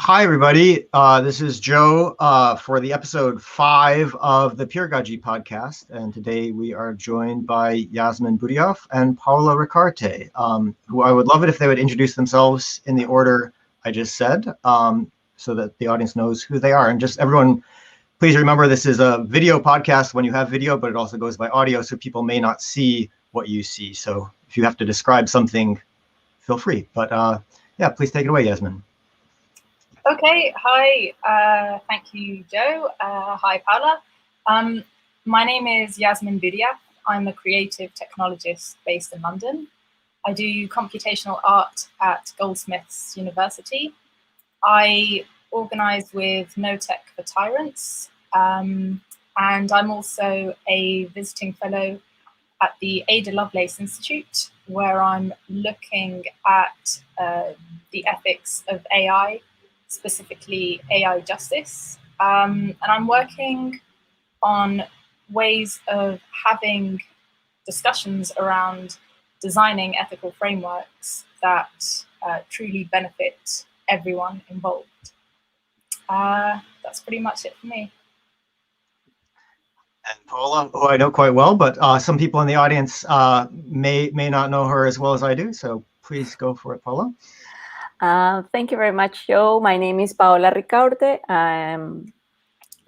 Hi, everybody. This is Joe for the episode 5 of the Peeragogy podcast. And today we are joined by Yasmine Boudiaf and Paola Ricaurte, who I would love it if they would introduce themselves in the order I just said, so that the audience knows who they are. And just everyone, please remember this is a video podcast when you have video, but it also goes by audio, so people may not see what you see. So if you have to describe something, feel free. But yeah, please take it away, Yasmine. Okay, hi, thank you, Joe. Hi, Paola. My name is Yasmine Boudiaf. I'm a creative technologist based in London. I do computational art at Goldsmiths University. I organise with No Tech for Tyrants, and I'm also a visiting fellow at the Ada Lovelace Institute, where I'm looking at the ethics of AI, specifically AI justice. And I'm working on ways of having discussions around designing ethical frameworks that truly benefit everyone involved. That's pretty much it for me. And Paola, who I know quite well, but some people in the audience may not know her as well as I do. So please go for it, Paola. Thank you very much, Joe. My name is Paola Ricaurte. I'm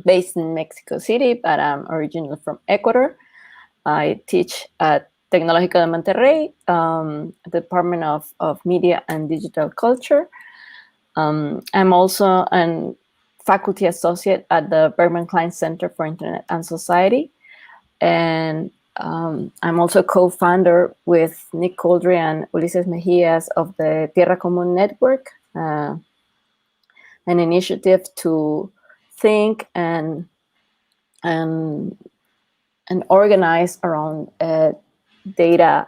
based in Mexico City, but I'm originally from Ecuador. I teach at Tecnológico de Monterrey, Department of Media and Digital Culture. I'm also a faculty associate at the Bergman Klein Center for Internet and Society. And I'm also co-founder with Nick Coldry and Ulises Mejias of the Tierra Común Network, an initiative to think and organize around data,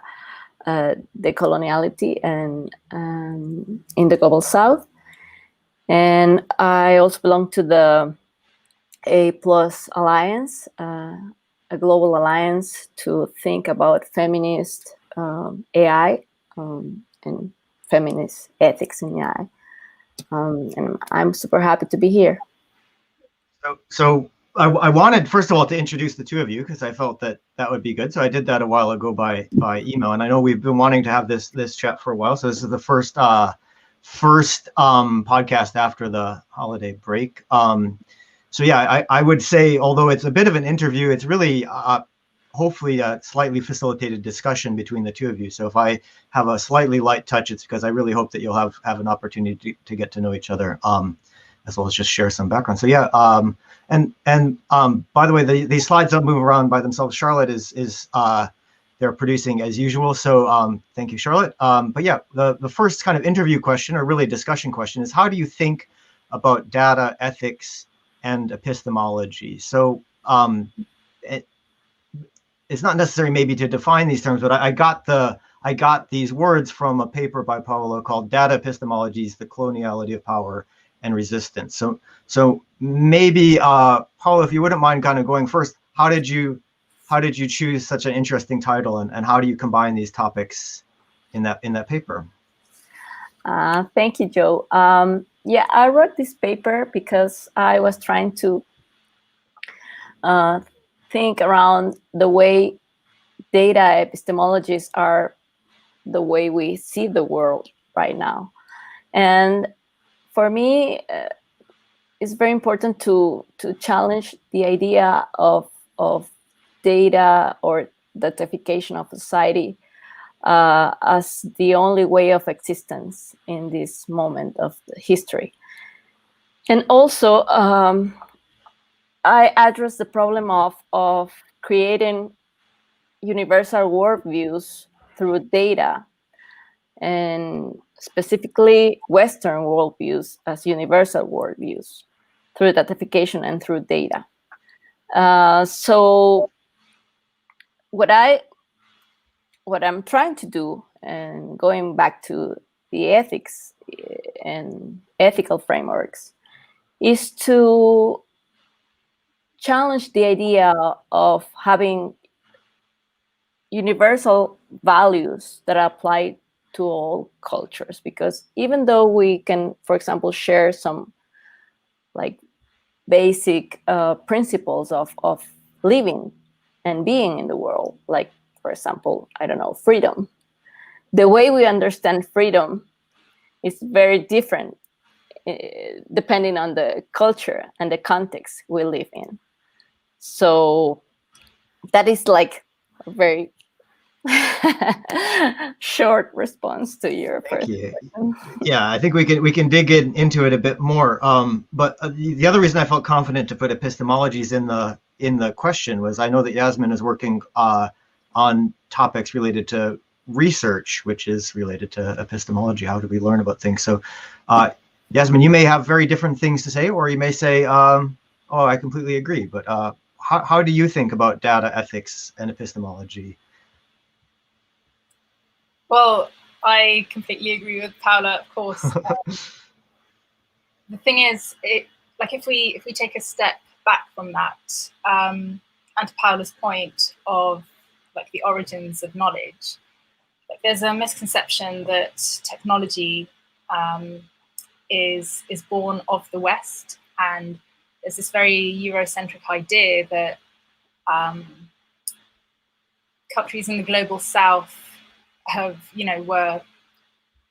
decoloniality, and in the Global South. And I also belong to the A+ Alliance, a global alliance to think about feminist AI and feminist ethics in AI. And I'm super happy to be here. So I wanted, first of all, to introduce the two of you because I felt that would be good. So I did that a while ago by email, and I know we've been wanting to have this chat for a while. So this is the first podcast after the holiday break. So yeah, I would say, although it's a bit of an interview, it's really hopefully a slightly facilitated discussion between the two of you. So if I have a slightly light touch, it's because I really hope that you'll have an opportunity to get to know each other, as well as just share some background. So yeah, and by the way, these slides don't move around by themselves. Charlotte is they're producing as usual. So thank you, Charlotte. But yeah, the first kind of interview question, or really discussion question, is how do you think about data ethics and epistemology? So it's not necessary maybe to define these terms, but I got these words from a paper by Paola called Data Epistemologies: The Coloniality of Power and Resistance. So maybe Paola, if you wouldn't mind kind of going first, how did you choose such an interesting title, and how do you combine these topics in that paper? Thank you, Joe. Yeah, I wrote this paper because I was trying to think around the way data epistemologies are the way we see the world right now. And for me, it's very important to challenge the idea of data or datification of society as the only way of existence in this moment of history. And also, I address the problem of creating universal worldviews through data, and specifically Western worldviews as universal worldviews through datification and through data. So what I'm trying to do, and going back to the ethics and ethical frameworks, is to challenge the idea of having universal values that apply to all cultures. Because even though we can, for example, share some like basic principles of living and being in the world. Like, for example, I don't know, freedom. The way we understand freedom is very different depending on the culture and the context we live in. So that is like a very short response to your first question. Yeah, I think we can dig into it a bit more. But the other reason I felt confident to put epistemologies in the question was I know that Yasmine is working on topics related to research, which is related to epistemology. How do we learn about things? So, Yasmine, you may have very different things to say, or you may say, "Oh, I completely agree." But how do you think about data ethics and epistemology? Well, I completely agree with Paola, of course. The thing is, like if we take a step back from that, and to Paola's point of like the origins of knowledge, like there's a misconception that technology is born of the West, and there's this very Eurocentric idea that countries in the global South were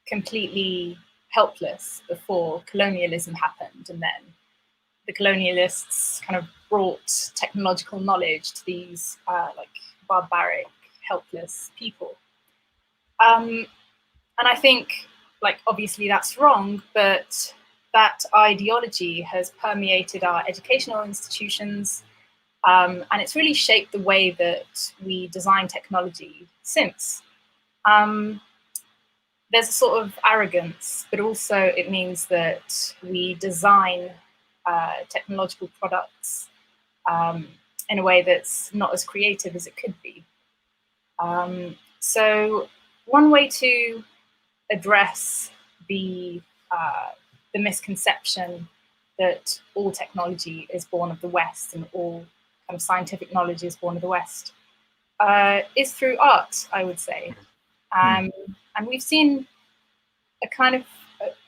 completely helpless before colonialism happened, and then the colonialists kind of brought technological knowledge to these like barbaric, helpless people. And I think, like, obviously that's wrong, but that ideology has permeated our educational institutions, and it's really shaped the way that we design technology since. There's a sort of arrogance, but also it means that we design technological products in a way that's not as creative as it could be. So one way to address the misconception that all technology is born of the West and all kind of scientific knowledge is born of the West is through art, I would say. And we've seen a kind of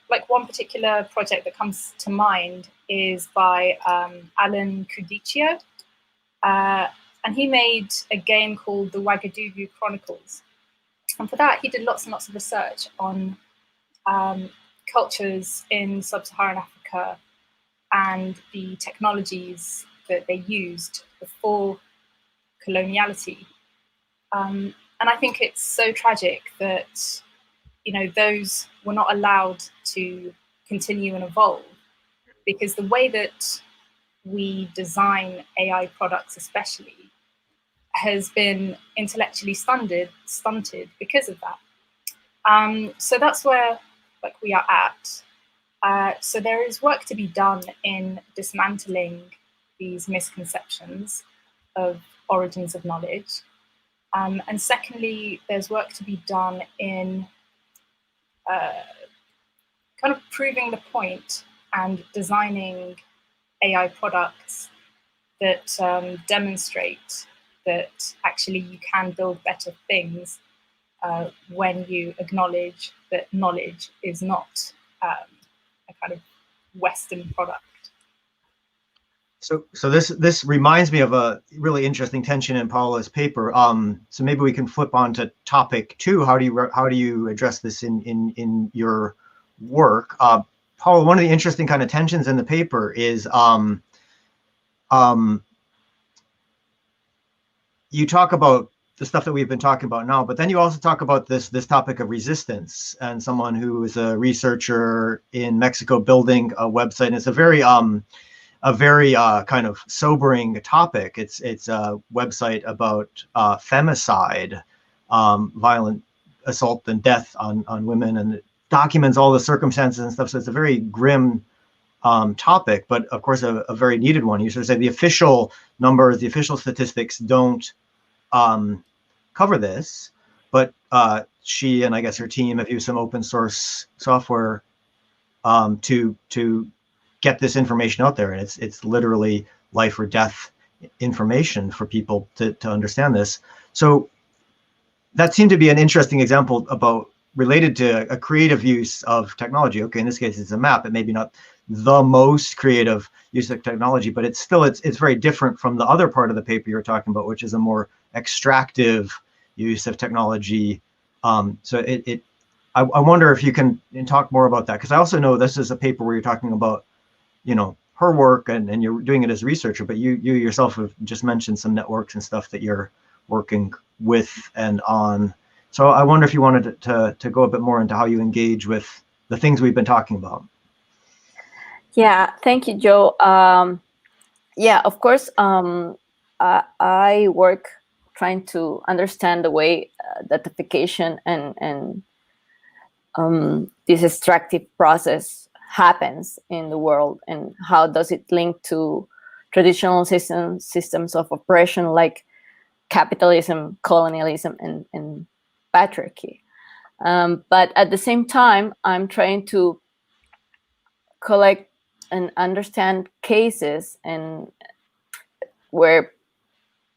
like one particular project that comes to mind is by Alan Kudicchio, and he made a game called the Ouagadougou Chronicles. And for that, he did lots and lots of research on cultures in sub-Saharan Africa and the technologies that they used before coloniality. And I think it's so tragic that, those were not allowed to continue and evolve, because the way that we design AI products especially has been intellectually stunted because of that. So that's where we are at. So there is work to be done in dismantling these misconceptions of origins of knowledge. And secondly, there's work to be done in kind of proving the point and designing AI products that demonstrate that actually you can build better things when you acknowledge that knowledge is not a kind of Western product. So this reminds me of a really interesting tension in Paola's paper. So maybe we can flip on to topic 2. How do you address this in your work? Paola, one of the interesting kind of tensions in the paper is you talk about the stuff that we've been talking about now, but then you also talk about this topic of resistance, and someone who is a researcher in Mexico building a website. And it's a very kind of sobering topic. It's a website about femicide, violent assault and death on women, and it documents all the circumstances and stuff. So it's a very grim topic, but of course a very needed one. You sort of say the official numbers, the official statistics don't cover this, but she and I guess her team have used some open source software to get this information out there, and it's literally life or death information for people to understand this. So that seemed to be an interesting example about related to a creative use of technology. Okay, in this case, it's a map. It may be not the most creative use of technology, but it's still, it's very different from the other part of the paper you're talking about, which is a more extractive use of technology. So I wonder if you can talk more about that, because I also know this is a paper where you're talking about, you know, her work, and you're doing it as a researcher, but you yourself have just mentioned some networks and stuff that you're working with and on. So I wonder if you wanted to go a bit more into how you engage with the things we've been talking about. Yeah, thank you, Joe. Yeah, of course, I work trying to understand the way datification and this extractive process happens in the world, and how does it link to traditional systems of oppression like capitalism, colonialism, and patriarchy. But at the same time, I'm trying to collect and understand cases and where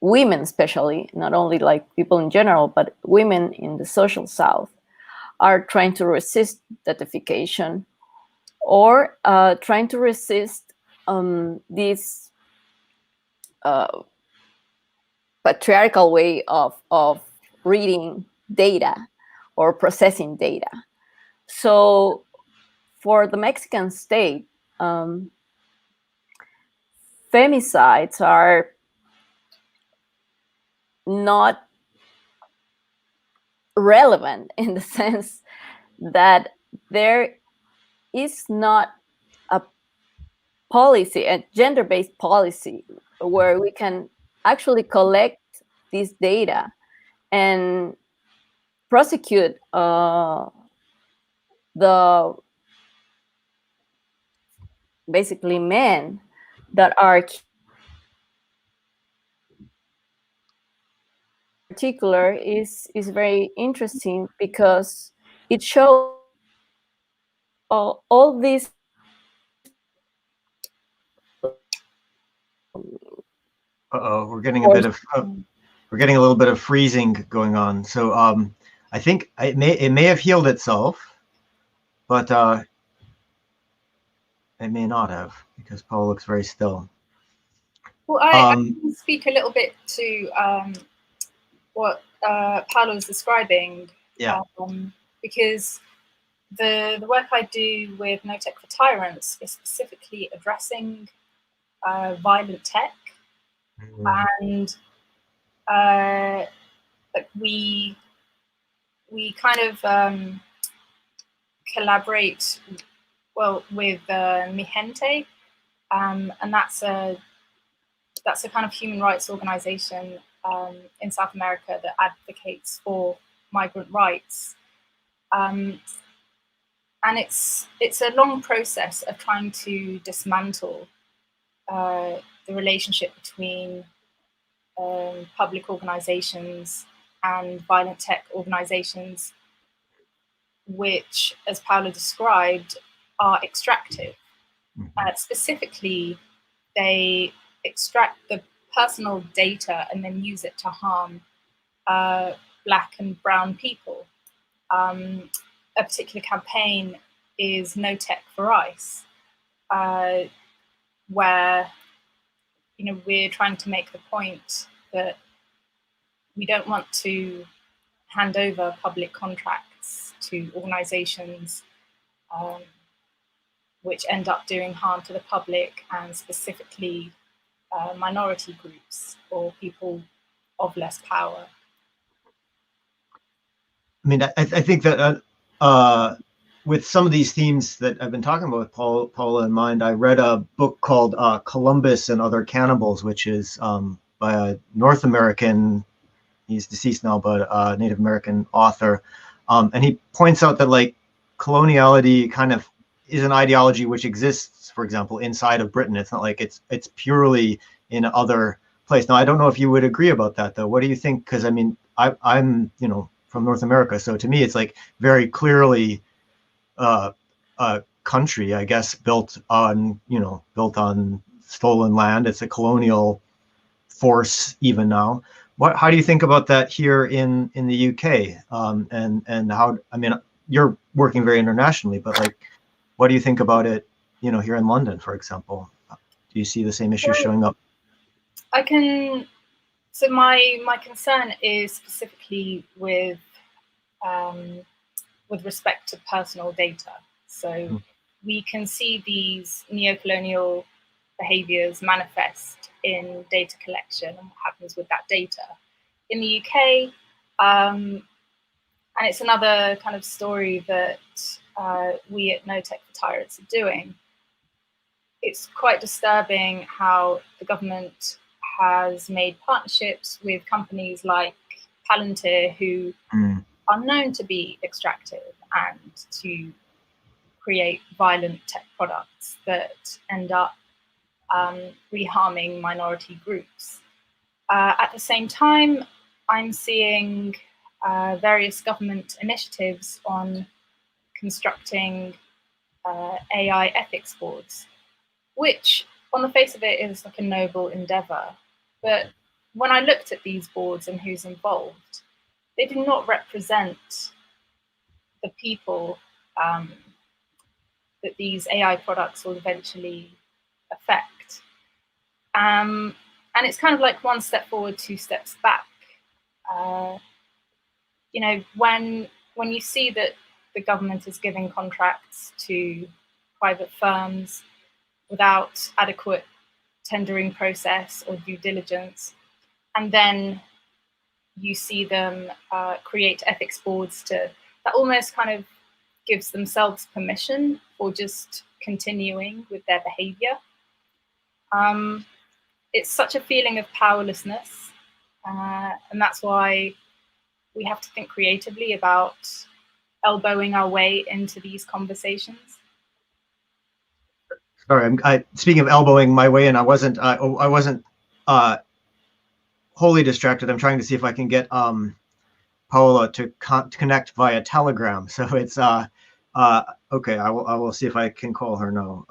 women, especially, not only like people in general, but women in the social South, are trying to resist datification, or trying to resist this patriarchal way of reading data or processing data. So for the Mexican state, femicides are not relevant in the sense that there is not a policy, a gender-based policy, where we can actually collect this data and prosecute the basically men that are particular is very interesting, because it shows all these We're getting a bit of we're getting a little bit of freezing going on. So I think it may have healed itself, but it may not have, because Paul looks very still. Well, I can speak a little bit to what Paola was describing. Yeah. Because the work I do with No Tech for Tyrants is specifically addressing violent tech, and like we kind of collaborate well with Mi Gente, and that's a kind of human rights organization in South America that advocates for migrant rights. And it's a long process of trying to dismantle the relationship between public organizations and violent tech organizations, which, as Paola described, are extractive. Specifically, they extract the personal data and then use it to harm Black and brown people. A particular campaign is No Tech for ICE, where we're trying to make the point that we don't want to hand over public contracts to organizations which end up doing harm to the public, and specifically minority groups or people of less power. I mean, I think that with some of these themes that I've been talking about with Paola in mind, I read a book called Columbus and Other Cannibals, which is by a North American, he's deceased now, but a Native American author. And he points out that like coloniality kind of is an ideology which exists, for example, inside of Britain. It's not like it's purely in other place. Now, I don't know if you would agree about that, though. What do you think? Because I mean, I'm from North America, so to me, it's like very clearly a country, I guess, built on stolen land. It's a colonial force even now. how do you think about that here in the UK? And how, I mean, you're working very internationally, but like, what do you think about it, you know, here in London, for example? Do you see the same issues showing up? So my concern is specifically with respect to personal data. So we can see these neo-colonial behaviors manifest in data collection and what happens with that data. In the UK, and it's another kind of story that we at No Tech for Tyrants are doing, it's quite disturbing how the government has made partnerships with companies like Palantir, who are known to be extractive and to create violent tech products that end up reharming minority groups. At the same time, I'm seeing various government initiatives on constructing AI ethics boards, which on the face of it is like a noble endeavor. But when I looked at these boards and who's involved, they do not represent the people that these AI products will eventually affect. And it's kind of like one step forward, two steps back. You know, when you see that the government is giving contracts to private firms without adequate tendering process or due diligence, and then you see them create ethics boards that almost kind of gives themselves permission for just continuing with their behavior. It's such a feeling of powerlessness, and that's why we have to think creatively about elbowing our way into these conversations. Sorry, speaking of elbowing my way in, I wasn't wholly distracted. I'm trying to see if I can get Paola to connect via Telegram. So it's okay. I will see if I can call her now.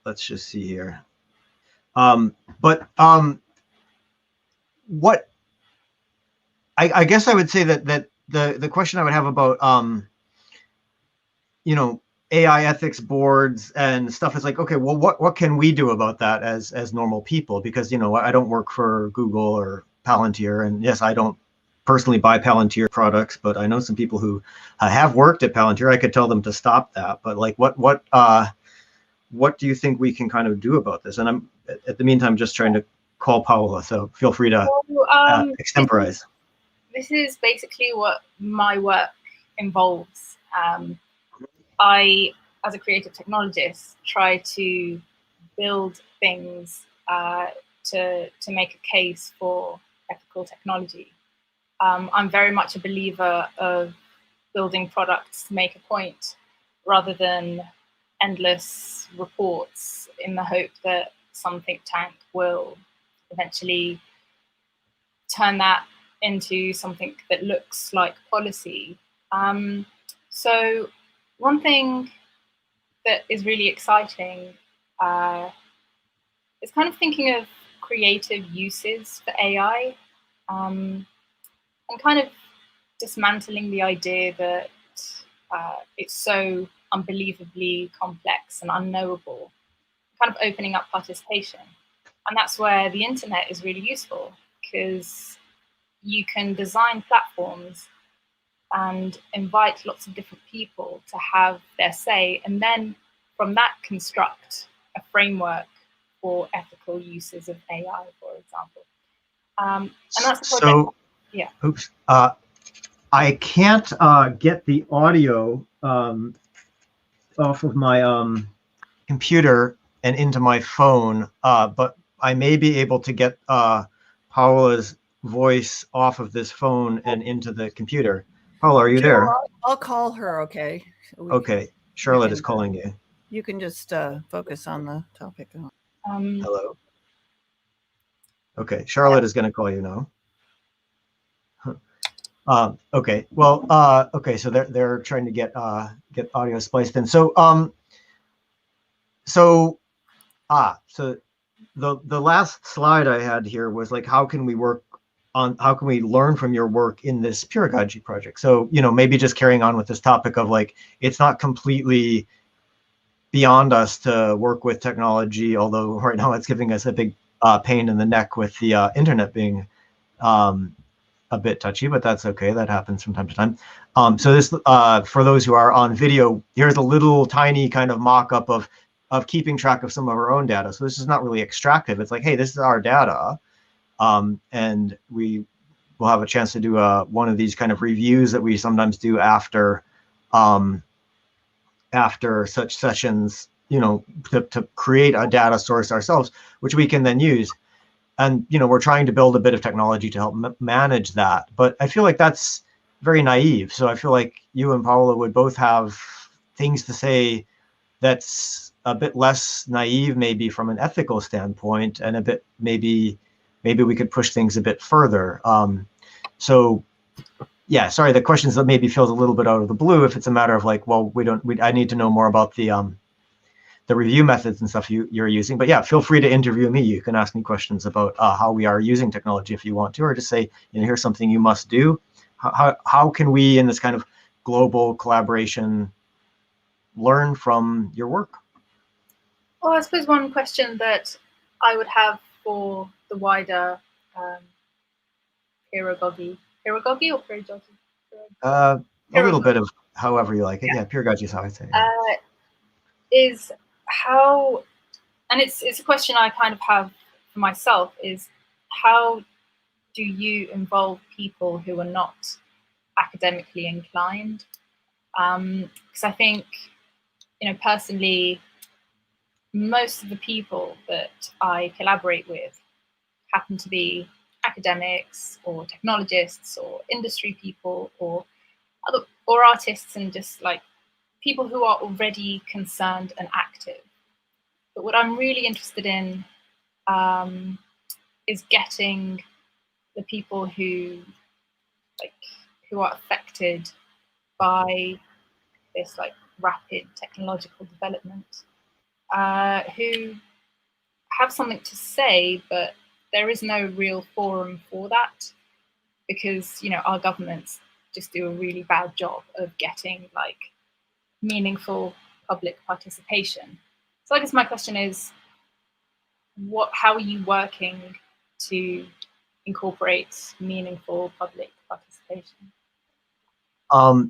Let's just see here. What I guess I would say that the question I would have about you know, AI ethics boards and stuff is like, okay, well, what can we do about that as normal people? Because, you know, I don't work for Google or Palantir, and yes, I don't personally buy Palantir products, but I know some people who have worked at Palantir. I could tell them to stop that, but like, what do you think we can kind of do about this? And I'm at the meantime just trying to call Paola, so feel free to extemporize. This is basically what my work involves. I, as a creative technologist, try to build things to make a case for ethical technology. I'm very much a believer of building products to make a point rather than endless reports in the hope that some think tank will eventually turn that into something that looks like policy. So one thing that is really exciting is kind of thinking of creative uses for AI, and kind of dismantling the idea that it's so unbelievably complex and unknowable, kind of opening up participation. And that's where the internet is really useful, because you can design platforms and invite lots of different people to have their say, and then from that construct a framework for ethical uses of AI, for example. And that's the project. So, yeah. Oops. I can't get the audio off of my computer and into my phone, but I may be able to get Paola's voice off of this phone and into the computer. Paola, are you there? I'll call her, okay? Okay, Charlotte is calling you. You can just focus on the topic. Hello. Okay, Charlotte is going to call you now. Okay, well, okay, so they're trying to get audio spliced in. So the last slide I had here was like, how can we learn from your work in this Peeragogy project? So, maybe just carrying on with this topic of like, it's not completely beyond us to work with technology, although right now it's giving us a big pain in the neck with the internet being a bit touchy, but that's okay. That happens from time to time. So this, for those who are on video, here's a little tiny kind of mock-up of keeping track of some of our own data. So this is not really extractive. It's like, hey, this is our data. And we will have a chance to do one of these kind of reviews that we sometimes do after such sessions, to create a data source ourselves, which we can then use. And, we're trying to build a bit of technology to help manage that. But I feel like that's very naive. So I feel like you and Paola would both have things to say that's a bit less naive, maybe from an ethical standpoint, and a bit, maybe we could push things a bit further. So yeah, sorry, the questions that maybe feels a little bit out of the blue if it's a matter of like, well, I need to know more about the review methods and stuff you're using. But yeah, feel free to interview me. You can ask me questions about how we are using technology if you want to, or just say, here's something you must do. How can we, in this kind of global collaboration, learn from your work? Well, I suppose one question that I would have for the wider peeragogy or peeragogy? A little bit of however you like it. Yeah, peeragogy is how I say it. Is how, and it's a question I kind of have for myself, is how do you involve people who are not academically inclined? Because I think, personally, most of the people that I collaborate with happen to be academics or technologists or industry people or artists, and just like people who are already concerned and active. But what I'm really interested in is getting the people who are affected by this like rapid technological development, who have something to say, but there is no real forum for that, because our governments just do a really bad job of getting like meaningful public participation. So I guess my question is, how are you working to incorporate meaningful public participation?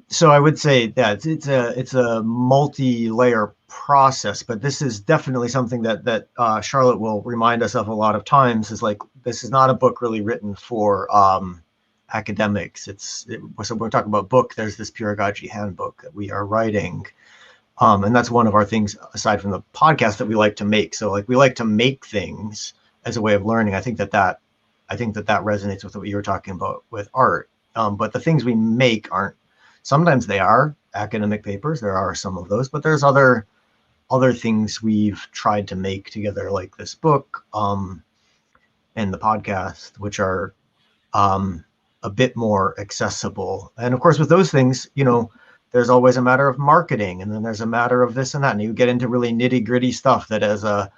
So I would say that it's a multi-layer process, but this is definitely something that Charlotte will remind us of a lot of times. Is like, this is not a book really written for academics. So when we're talking about book, there's this Peeragogy handbook that we are writing, and that's one of our things aside from the podcast that we like to make. So like, we like to make things as a way of learning. I think that resonates with what you were talking about with art. But the things we make aren't. Sometimes they are academic papers. There are some of those, but there's other things we've tried to make together, like this book and the podcast, which are a bit more accessible. And of course, with those things, there's always a matter of marketing, and then there's a matter of this and that, and you get into really nitty-gritty stuff that as an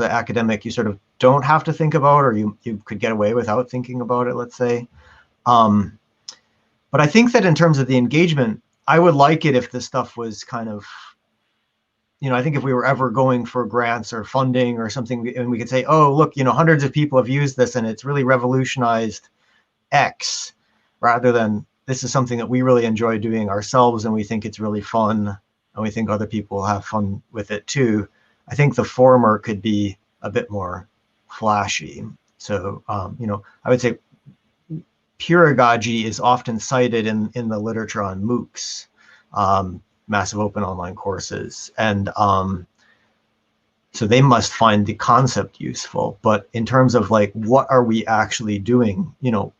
academic you sort of don't have to think about, or you could get away without thinking about it, let's say. But I think that in terms of the engagement, I would like it if this stuff was kind of, I think if we were ever going for grants or funding or something, and we could say, oh, look, hundreds of people have used this and it's really revolutionized X, rather than this is something that we really enjoy doing ourselves and we think it's really fun and we think other people will have fun with it too. I think the former could be a bit more flashy. So, I would say Peeragogy is often cited in the literature on MOOCs, massive open online courses. And so they must find the concept useful. But in terms of like, what are we actually doing?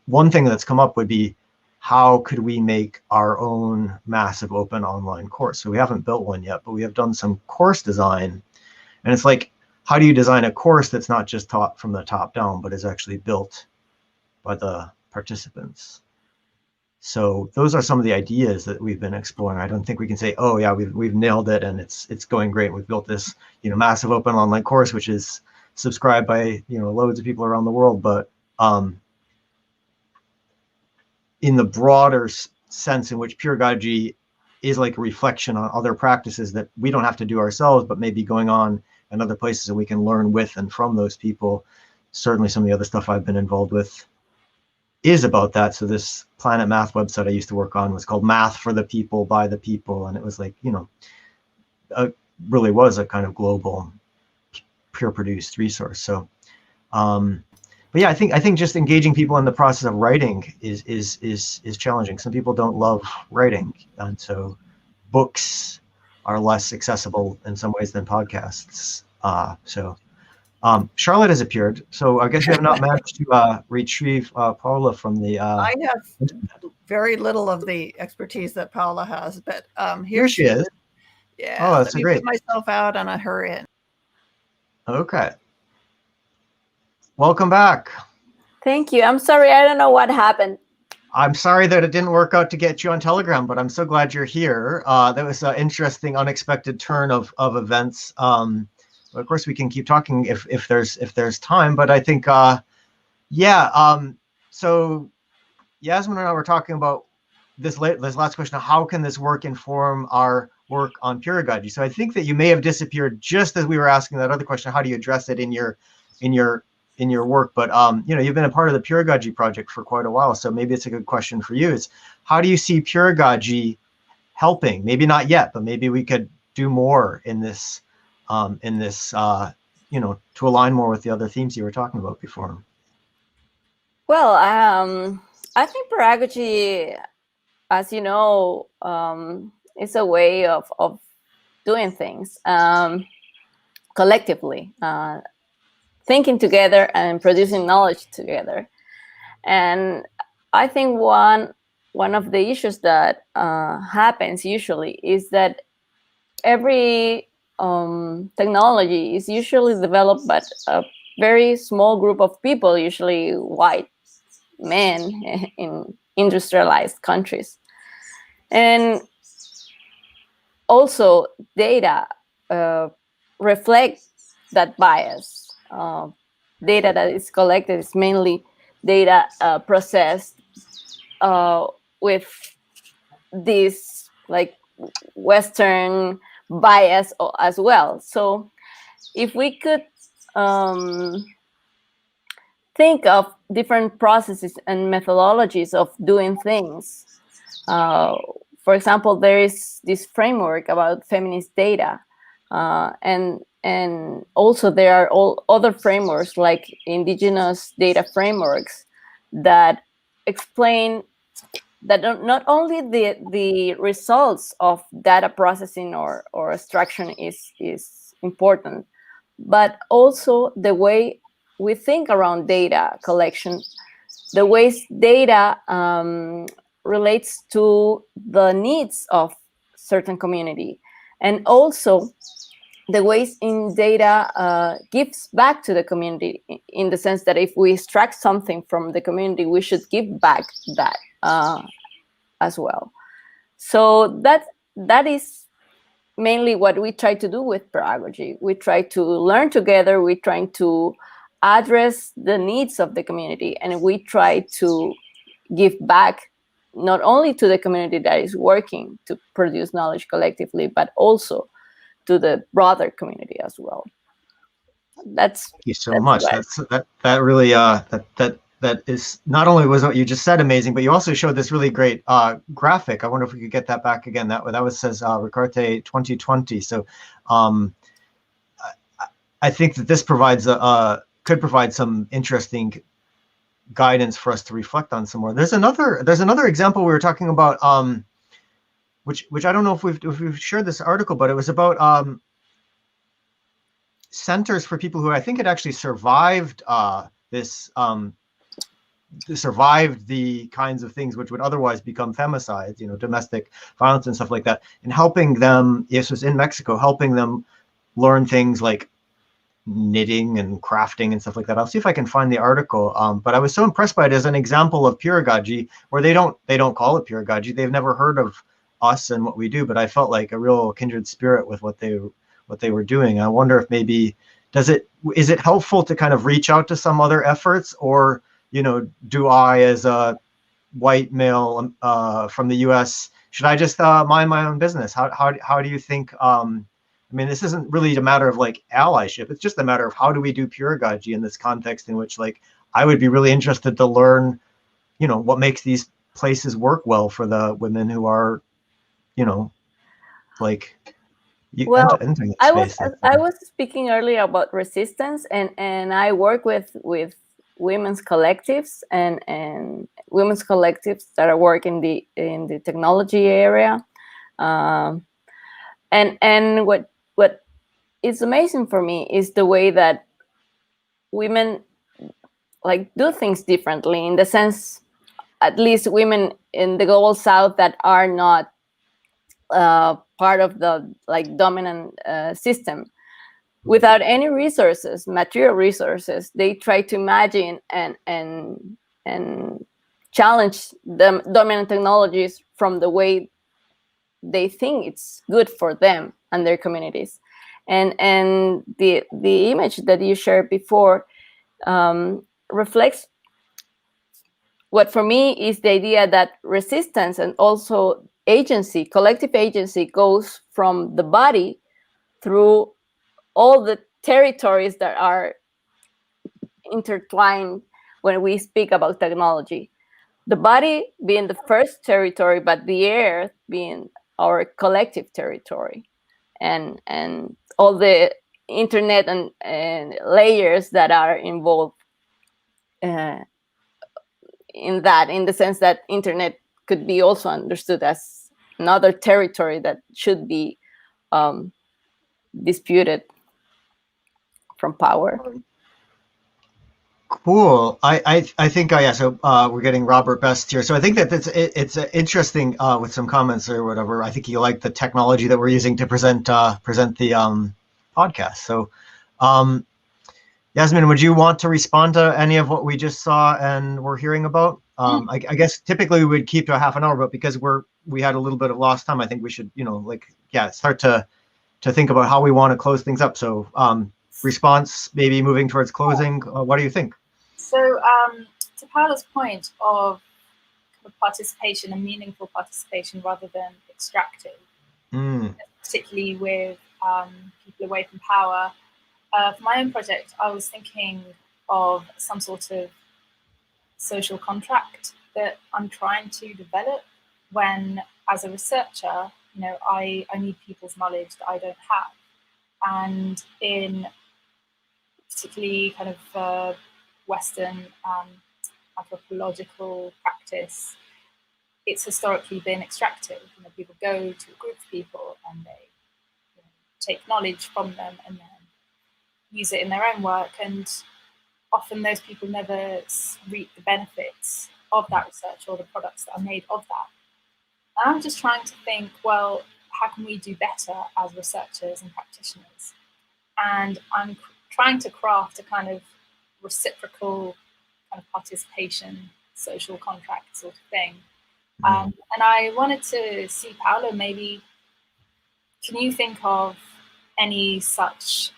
One thing that's come up would be, how could we make our own massive open online course? So we haven't built one yet, but we have done some course design. And it's like, how do you design a course that's not just taught from the top down, but is actually built by the participants? So those are some of the ideas that we've been exploring. I don't think we can say, oh yeah, we've nailed it and it's going great. We've built this massive open online course, which is subscribed by, you know, loads of people around the world, but in the broader sense in which peeragogy is like a reflection on other practices that we don't have to do ourselves, but maybe going on in other places and we can learn with and from those people. Certainly some of the other stuff I've been involved with is about that. So this Planet Math website I used to work on was called Math for the People, by the People. And it was like, you know, really was a kind of global peer-produced resource. So, but yeah, I think just engaging people in the process of writing is challenging. Some people don't love writing, and so books are less accessible in some ways than podcasts. Charlotte has appeared, so I guess you have not managed to retrieve Paola from the. I have very little of the expertise that Paola has, but here she is. Yeah. Oh, that's let me great. put myself out and her in. Okay. Welcome back. Thank you. I'm sorry, I don't know what happened. I'm sorry that it didn't work out to get you on Telegram, but I'm so glad you're here. That was an interesting, unexpected turn of events. Of course, we can keep talking if there's time, but I think, yeah. So Yasmine and I were talking about this last question of how can this work inform our work on peeragogy. So I think that you may have disappeared just as we were asking that other question, how do you address it in your work? But you know, you've been a part of the Peeragogy Project for quite a while, so maybe it's a good question for you. Is how do you see peeragogy helping? Maybe not yet, but maybe we could do more in this, you know, to align more with the other themes you were talking about before. Well, I think peeragogy, as you know, is a way of doing things collectively. Thinking together and producing knowledge together. And I think one of the issues that happens usually is that every technology is usually developed by a very small group of people, usually white men in industrialized countries. And also data reflect that bias. Data that is collected is mainly data processed with this like Western bias as well. So if we could think of different processes and methodologies of doing things. For example, there is this framework about feminist data, and also there are all other frameworks like indigenous data frameworks that explain that not only the results of data processing or extraction is important, but also the way we think around data collection, the ways data relates to the needs of certain community, and also the ways in data gives back to the community, in the sense that if we extract something from the community, we should give back that as well. So that is mainly what we try to do with peeragogy. We try to learn together, we try to address the needs of the community, and we try to give back not only to the community that is working to produce knowledge collectively, but also to the broader community as well. Thank you so much. That really that is not only was what you just said amazing, but you also showed this really great graphic. I wonder if we could get that back again. That was says Ricaurte 2020. So I think that this provides could provide some interesting guidance for us to reflect on some more. There's another example we were talking about, which I don't know if we've shared this article, but it was about centers for people who I think had actually survived survived the kinds of things which would otherwise become femicides, you know, domestic violence and stuff like that, and helping them. This was in Mexico, helping them learn things like knitting and crafting and stuff like that. I'll see if I can find the article. But I was so impressed by it as an example of peeragogy, where they don't call it peeragogy. They've never heard of us and what we do, but I felt like a real kindred spirit with what they were doing. I wonder if maybe is it helpful to kind of reach out to some other efforts, or, you know, do I, as a white male from the US, should I just mind my own business? How do you think, I mean, this isn't really a matter of like allyship. It's just a matter of how do we do peeragogy in this context, in which, like, I would be really interested to learn, you know, what makes these places work well for the women who are, you know, like, well, entering I space. was speaking earlier about resistance, and I work with women's collectives and women's collectives that are working in the technology area, and what is amazing for me is the way that women like do things differently, in the sense, at least women in the global south that are not part of the like dominant system, without any resources, material resources, they try to imagine and challenge the dominant technologies from the way they think it's good for them and their communities. And the image that you shared before reflects what for me is the idea that resistance and also agency, collective agency, goes from the body through all the territories that are intertwined when we speak about technology. The body being the first territory, but the air being our collective territory, and all the internet and layers that are involved in that, in the sense that internet could be also understood as another territory that should be disputed from power. Cool. I think yeah. So we're getting Robert Best here. So I think that it's interesting with some comments or whatever. I think you like the technology that we're using to present the podcast. So Yasmine, would you want to respond to any of what we just saw and we're hearing about? I guess typically we would keep to a half an hour, but because we had a little bit of lost time, I think we should, you know, like, yeah, start to think about how we want to close things up. So response, maybe moving towards closing. What do you think? So to Paola's point of participation and meaningful participation rather than extractive, particularly with people away from power, for my own project, I was thinking of some sort of social contract that I'm trying to develop when, as a researcher, you know, I need people's knowledge that I don't have. And in particularly kind of Western anthropological practice, it's historically been extractive. You know, people go to a group of people and they, you know, take knowledge from them and then use it in their own work, and often those people never reap the benefits of that research or the products that are made of that. And I'm just trying to think, well, how can we do better as researchers and practitioners? And I'm trying to craft a kind of reciprocal kind of participation, social contract sort of thing. And I wanted to see, Paola, maybe can you think of any such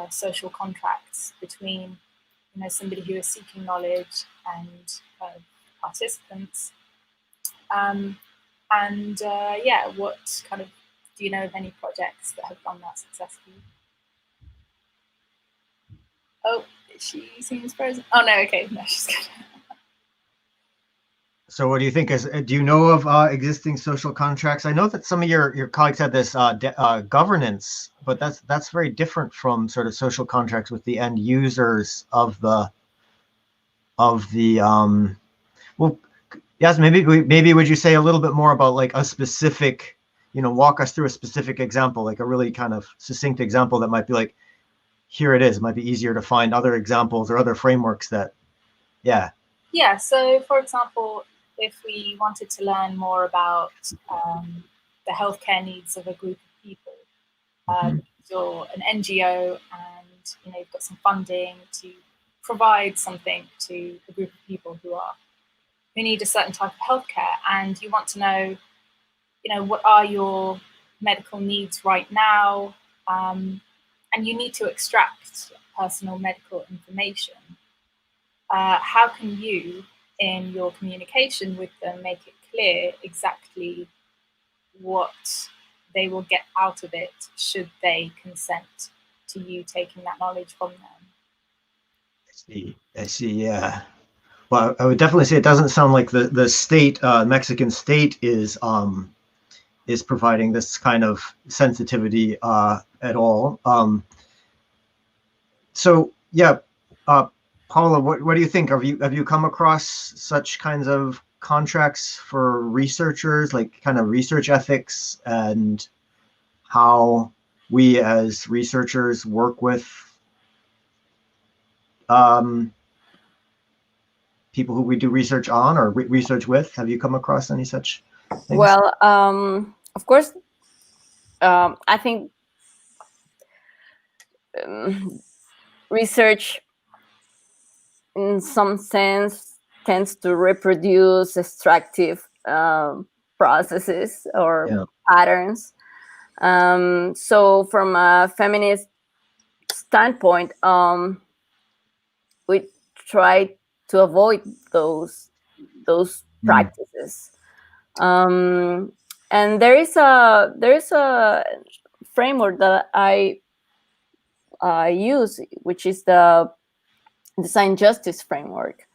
social contracts between, you know, somebody who is seeking knowledge and participants? Yeah, what kind of, do you know of any projects that have done that successfully? Oh, she seems frozen. Oh no, okay, no, she's good. So what do you think? Do you know of existing social contracts? I know that some of your colleagues had this governance, but that's very different from sort of social contracts with the end users of the well, yes, maybe would you say a little bit more about like a specific, you know, walk us through a specific example, like a really kind of succinct example that might be like, here it is. It might be easier to find other examples or other frameworks that, yeah. Yeah, so for example, if we wanted to learn more about the healthcare needs of a group of people, you're an NGO and, you know, you've got some funding to provide something to a group of people who need a certain type of healthcare, and you want to know, you know, what are your medical needs right now, and you need to extract personal medical information, how can you, in your communication with them, make it clear exactly what they will get out of it should they consent to you taking that knowledge from them? I see, yeah. Well, I would definitely say it doesn't sound like the state, Mexican state, is providing this kind of sensitivity at all. So yeah, Paola, what do you think? Have you come across such kinds of contracts for researchers, like kind of research ethics and how we as researchers work with people who we do research on or research with? Have you come across any such things? Well, of course, I think research in some sense tends to reproduce extractive processes or patterns. So from a feminist standpoint, we try to avoid those practices. And there is a framework that I use, which is the design justice framework,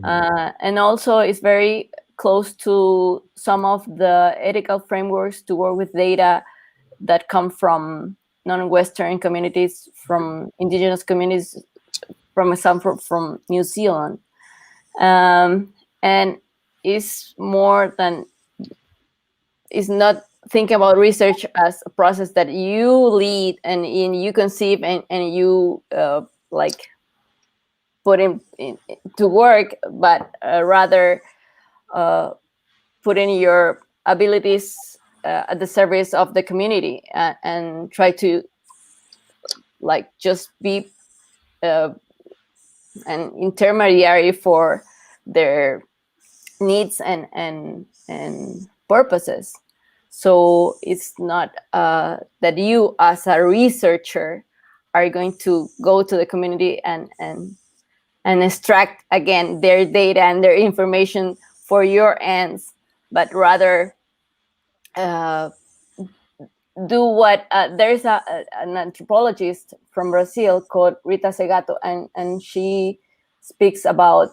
and also it's very close to some of the ethical frameworks to work with data that come from non-Western communities, from indigenous communities, from example from New Zealand, and is not thinking about research as a process that you lead and you conceive and you like put in to work, but rather put in your abilities at the service of the community and try to like just be an intermediary for their needs and purposes. So it's not that you as a researcher are going to go to the community and extract again their data and their information for your ends, but rather do what there's an anthropologist from Brazil called Rita Segato, and she speaks about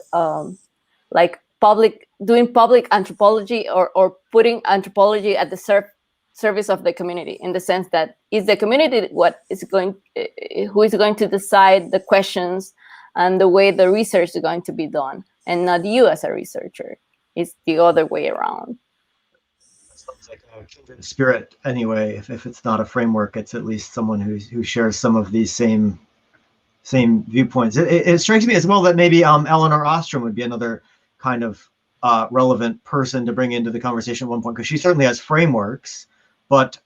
like doing public anthropology or putting anthropology at the service of the community, in the sense that is the community who is going to decide the questions and the way the research is going to be done, and not you as a researcher. It's the other way around. Sounds like a kindred spirit anyway. If it's not a framework, it's at least someone who shares some of these same viewpoints. It strikes me as well that maybe Eleanor Ostrom would be another kind of relevant person to bring into the conversation at one point, because she certainly has frameworks, but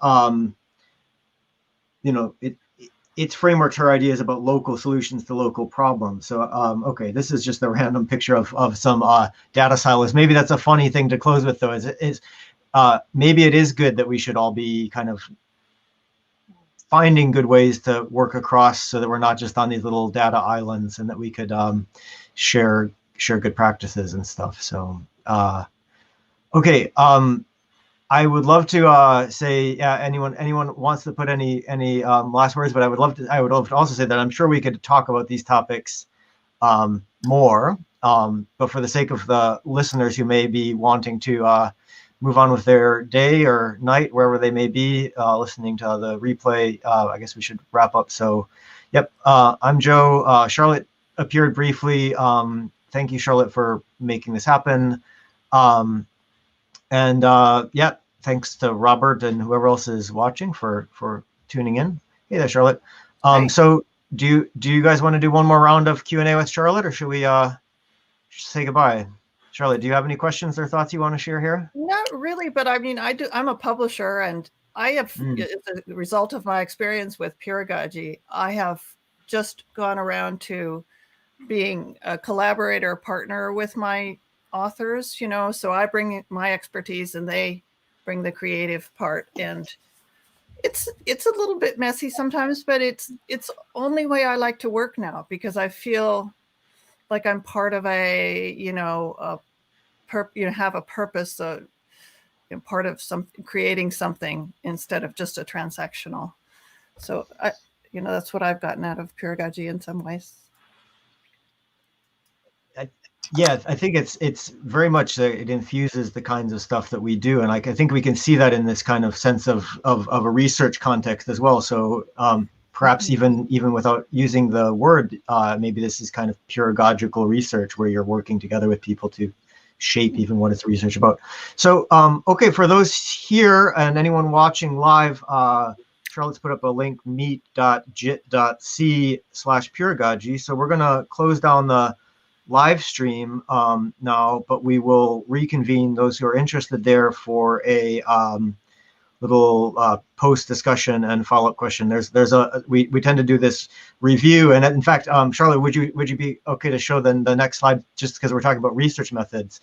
its frameworks, her ideas about local solutions to local problems. So okay, this is just a random picture of some data silos. Maybe that's a funny thing to close with, though. Is maybe it is good that we should all be kind of finding good ways to work across, so that we're not just on these little data islands, and that we could share good practices and stuff. So okay, I would love to say, anyone wants to put any last words, but I would love to also say that I'm sure we could talk about these topics more, but for the sake of the listeners who may be wanting to move on with their day or night, wherever they may be, listening to the replay, I guess we should wrap up. So, yep, I'm Joe. Charlotte appeared briefly. Thank you, Charlotte, for making this happen. And yeah, thanks to Robert and whoever else is watching for tuning in. Hey there, Charlotte. So do you guys want to do one more round of Q&A with Charlotte, or should we say goodbye? Charlotte, do you have any questions or thoughts you want to share here? Not really, but I mean, I'm a publisher, and I have, as a result of my experience with Peeragogy, I have just gone around to being a collaborator partner with my authors, so I bring my expertise and they bring the creative part. And It's a little bit messy sometimes, but it's only way I like to work now, because I feel like I'm part of a, have a purpose, part of creating something instead of just a transactional. So that's what I've gotten out of peeragogy in some ways. Yeah, I think it's very much it infuses the kinds of stuff that we do, and I think we can see that in this kind of sense of a research context as well. So perhaps even without using the word, maybe this is kind of peeragogical research where you're working together with people to shape even what it's research about. So okay, for those here and anyone watching live, Charlotte's put up a link, meet.jit.c/peeragogy. So we're gonna close down the live stream now, but we will reconvene those who are interested there for a little post discussion and follow-up question. We tend to do this review, and in fact, Charlotte, would you be okay to show then the next slide, just because we're talking about research methods?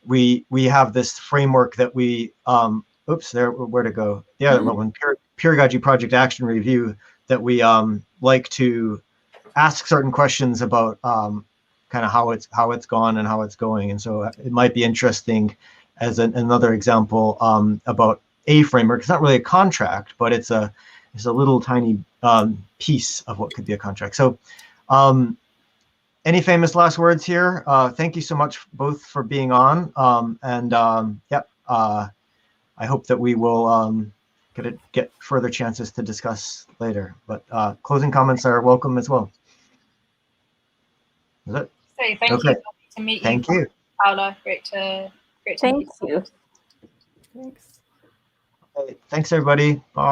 We have this framework that we where to go? Yeah, Peeragogy Project Action Review, that we like to ask certain questions about kind of how it's gone and how it's going. And so it might be interesting as another example about a framework. It's not really a contract, but it's a little tiny piece of what could be a contract. So any famous last words here? Thank you so much both for being on. I hope that we will get further chances to discuss later. But closing comments are welcome as well. Is it? So thank you. To meet you. Thank you, Paola. Great to Thank you. Thanks. Thanks everybody. Bye.